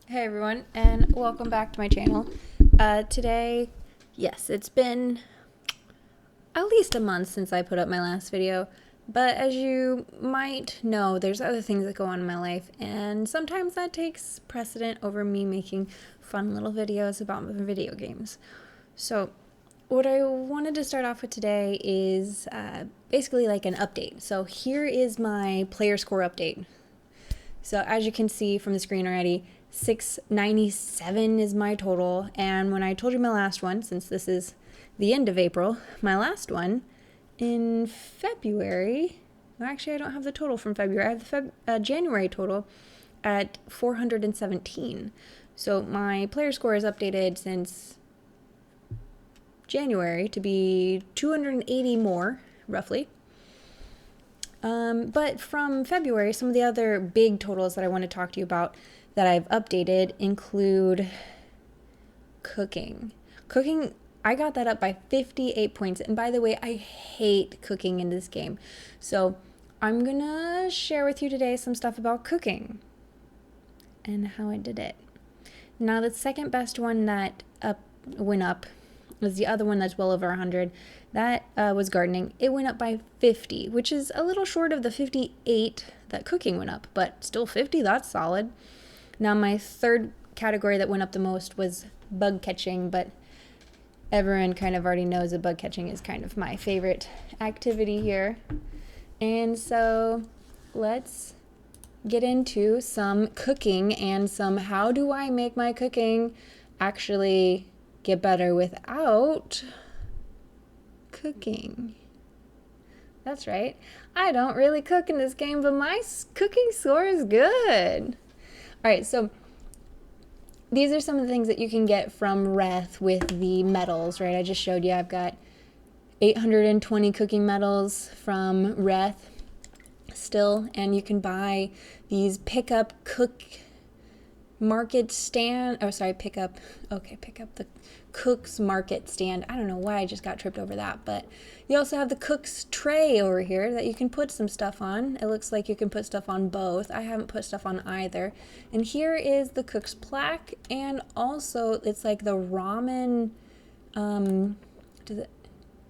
Hey everyone, and welcome back to my channel. Today, yes, it's been at least a month since I put up my last video, but as you might know, there's other things that go on in my life, and sometimes that takes precedent over me making fun little videos about video games. So, what I wanted to start off with today is basically like an update. So, here is my player score update. So as you can see from the screen already, 697 is my total. And when I told you my last one, since this is the end of April, my last one in February, well, actually I don't have the total from February, I have the January total at 417. So my player score is updated since January to be 280 more, roughly. But from February, some of the other big totals that I want to talk to you about that I've updated include cooking. Cooking, I got that up by 58 points. And by the way, I hate cooking in this game. So I'm going to share with you today some stuff about cooking and how I did it. Now, the second best one that went up was the other one that's well over 100. That was gardening. It went up by 50, which is a little short of the 58 that cooking went up, but still 50, that's solid. Now, my third category that went up the most was bug catching, but everyone kind of already knows that bug catching is kind of my favorite activity here. And so let's get into some cooking and some how do I make my cooking actually get better without cooking. That's right. I don't really cook in this game, but my cooking score is good. All right, so these are some of the things that you can get from Reth with the medals, right? I just showed you I've got 820 cooking medals up Reth still, and you can buy these pick up the cook's market stand. I don't know why I just got tripped over that, but you also have the cook's tray over here that you can put some stuff on. It looks like you can put stuff on both. I haven't put stuff on either. And here is the cook's plaque, and also it's like the ramen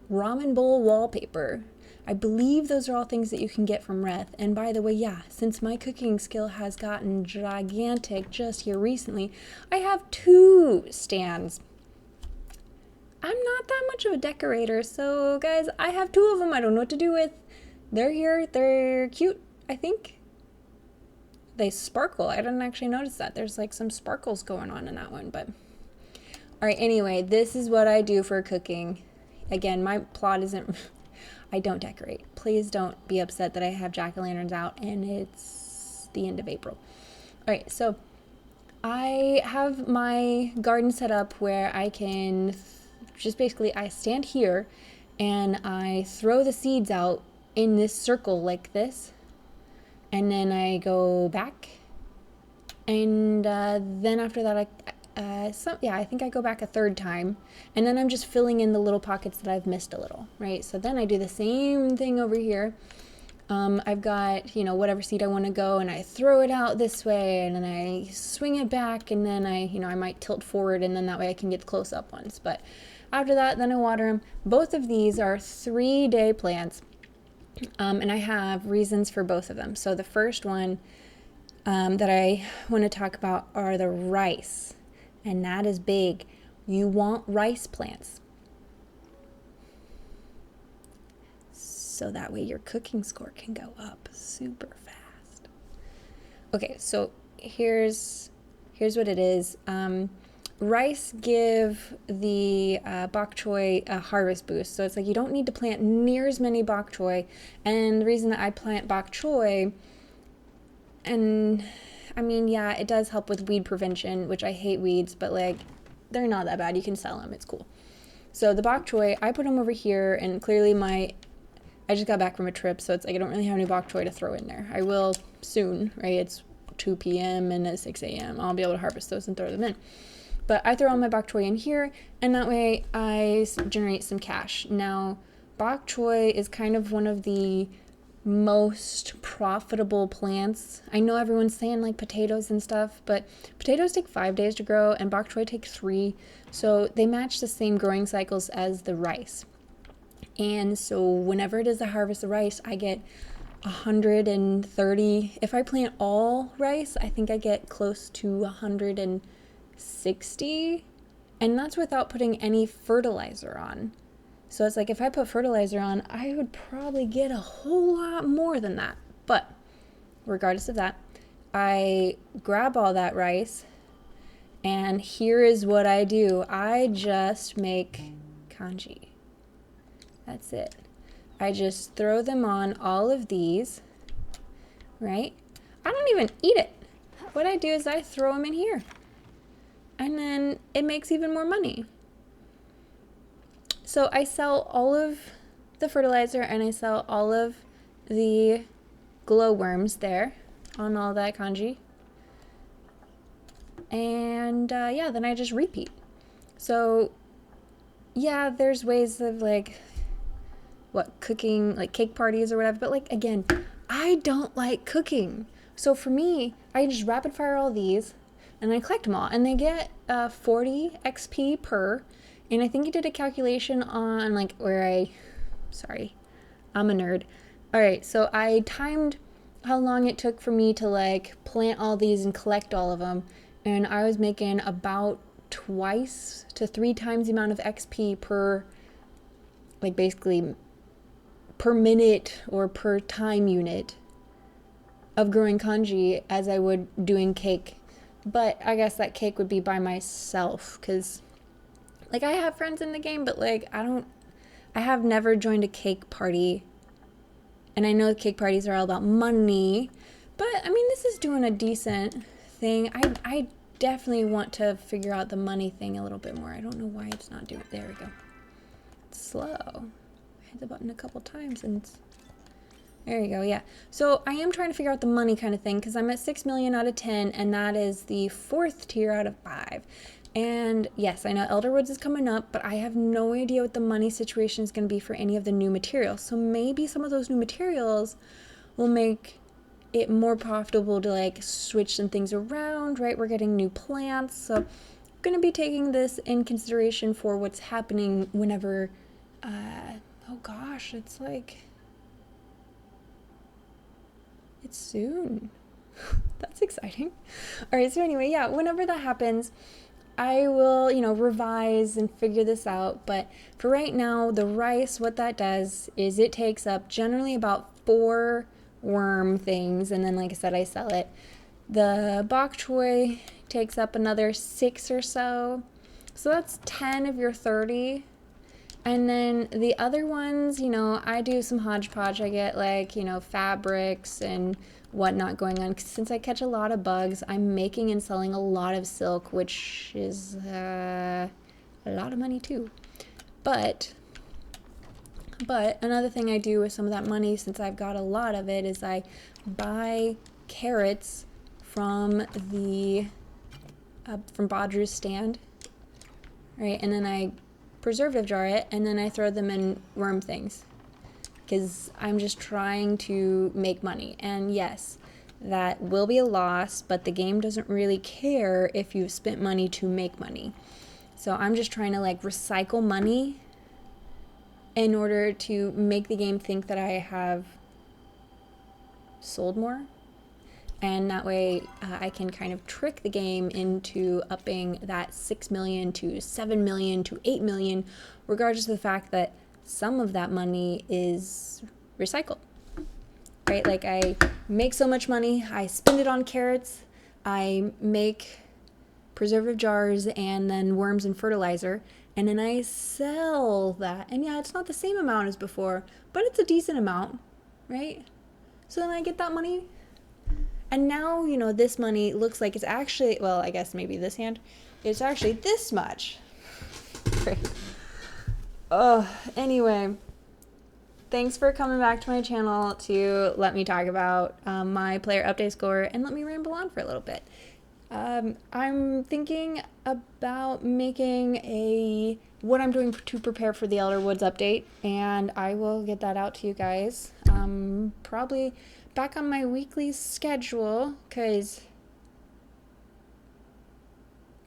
bowl wallpaper. I believe those are all things that you can get from Reth. And by the way, yeah, since my cooking skill has gotten gigantic just here recently, I have 2 stands. I'm not that much of a decorator, so guys, I have 2 of them. I don't know what to do with. They're here. They're cute, I think. They sparkle. I didn't actually notice that. There's like some sparkles going on in that one, but... All right, anyway, this is what I do for cooking. Again, my plot isn't... I don't decorate. Please don't be upset that I have jack-o'-lanterns out and it's the end of April. All right, so I have my garden set up where I can just basically, I stand here and I throw the seeds out in this circle like this. And then I go back. And then after that, I think I go back a third time, and then I'm just filling in the little pockets that I've missed a little, right? So then I do the same thing over here. I've got, whatever seed I want to go, and I throw it out this way, and then I swing it back, and then I might tilt forward, and then that way I can get the close-up ones. But after that, then I water them. Both of these are 3-day plants, and I have reasons for both of them. So the first one that I want to talk about are the rice. And that is big. You want rice plants. So that way your cooking score can go up super fast. Okay, so here's what it is. Rice give the bok choy a harvest boost. So it's like you don't need to plant near as many bok choy. And the reason that I plant bok choy, and I mean, yeah, it does help with weed prevention, which I hate weeds, but like, they're not that bad. You can sell them. It's cool. So the bok choy, I put them over here, and clearly I just got back from a trip, so it's like I don't really have any bok choy to throw in there. I will soon, right? It's 2 p.m. and at 6 a.m. I'll be able to harvest those and throw them in. But I throw all my bok choy in here, and that way I generate some cash. Now, bok choy is kind of one of the most profitable plants. I know everyone's saying like potatoes and stuff, but potatoes take 5 days to grow and bok choy takes 3. So they match the same growing cycles as the rice. And so whenever it is I harvest the rice, I get 130. If I plant all rice, I think I get close to 160. And that's without putting any fertilizer on. So it's like if I put fertilizer on, I would probably get a whole lot more than that. But regardless of that, I grab all that rice, and here is what I do. I just make congee. That's it. I just throw them on all of these, right? I don't even eat it. What I do is I throw them in here, and then it makes even more money. So I sell all of the fertilizer and I sell all of the glowworms there on all that congee. And yeah, then I just repeat. So yeah, there's ways of like cooking, like cake parties or whatever. But like, again, I don't like cooking. So for me, I just rapid fire all these and I collect them all. And they get 40 XP per. And I think you did a calculation on like sorry, I'm a nerd. All right, so I timed how long it took for me to like plant all these and collect all of them. And I was making about 2 to 3 times the amount of XP per, like basically per minute or per time unit of growing congee as I would doing cake. But I guess that cake would be by myself because like I have friends in the game, but like I have never joined a cake party. And I know cake parties are all about money, but I mean, this is doing a decent thing. I definitely want to figure out the money thing a little bit more. I don't know why it's not doing it. There we go. It's slow. I hit the button a couple times and there you go. Yeah. So I am trying to figure out the money kind of thing because I'm at 6 million out of 10 and that is the 4th tier out of 5. And yes, I know Elderwoods is coming up, but I have no idea what the money situation is going to be for any of the new materials. So maybe some of those new materials will make it more profitable to like switch some things around, right? We're getting new plants. So I'm going to be taking this in consideration for what's happening whenever, oh gosh, it's soon. That's exciting. All right. So anyway, yeah, whenever that happens, I will, revise and figure this out. But for right now, the rice, what that does is it takes up generally about 4 worm things. And then, like I said, I sell it. The bok choy takes up another 6 or so. So that's 10 of your 30. And then the other ones, I do some hodgepodge. I get like, fabrics and whatnot going on. Since I catch a lot of bugs, I'm making and selling a lot of silk, which is a lot of money too. But another thing I do with some of that money, since I've got a lot of it, is I buy carrots from from Bodger's stand, right? And then I preservative jar it, and then I throw them in worm things because I'm just trying to make money. And yes, that will be a loss, but the game doesn't really care if you've spent money to make money. So I'm just trying to like recycle money in order to make the game think that I have sold more. And that way I can kind of trick the game into upping that 6 million to 7 million to 8 million, regardless of the fact that some of that money is recycled, right? Like I make so much money, I spend it on carrots, I make preservative jars and then worms and fertilizer, and then I sell that. And yeah, it's not the same amount as before, but it's a decent amount, right? So then I get that money. And now, this money looks like it's actually, well, I guess maybe this hand, it's actually this much. Great. Anyway, thanks for coming back to my channel to let me talk about my player update score and let me ramble on for a little bit. I'm thinking about making what I'm doing to prepare for the Elderwoods update, and I will get that out to you guys probably back on my weekly schedule because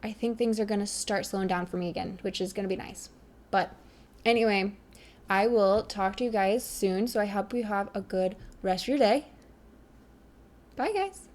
I think things are going to start slowing down for me again, which is going to be nice. But anyway, I will talk to you guys soon. So I hope you have a good rest of your day. Bye, guys.